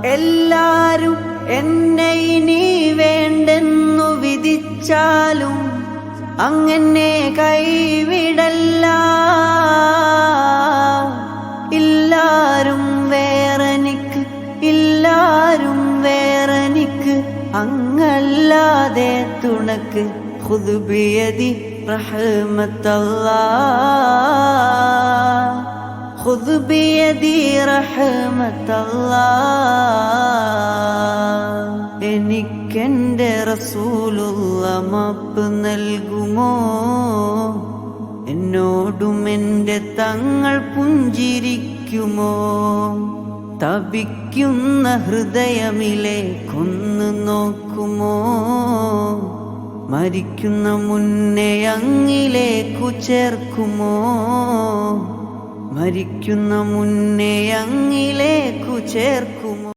എല്ലാരും എന്നെ ഇനി വേണ്ടെന്നു വിധിച്ചാലും അങ്ങനെ കൈവിടല്ല. ഇല്ലാരും വേറെനിക്ക്, ഇല്ലാരും വേറെനിക്ക്, അങ്ങല്ലാതെ തുണക്ക്. ഖുദ് ബിയദി റഹ്മത്തല്ലാഹ്, ഖുദ് ബിയദി റഹ്മത്തല്ലാഹ്. എനിക്കെന്റെ റസൂലുള്ള മാപ്പ് നൽകുമോ? എന്നോടും എൻ്റെ തങ്ങൾ പുഞ്ചിരിക്കുമോ? തപിക്കുന്ന ഹൃദയമിലേക്കൊന്നു നോക്കുമോ? മരിക്കുന്ന മുന്നേ അങ്ങിലേക്കു ചേർക്കുമോ? മരിക്കുന്ന മുന്നേ അങ്ങിലേക്കു ചേർക്കുമോ?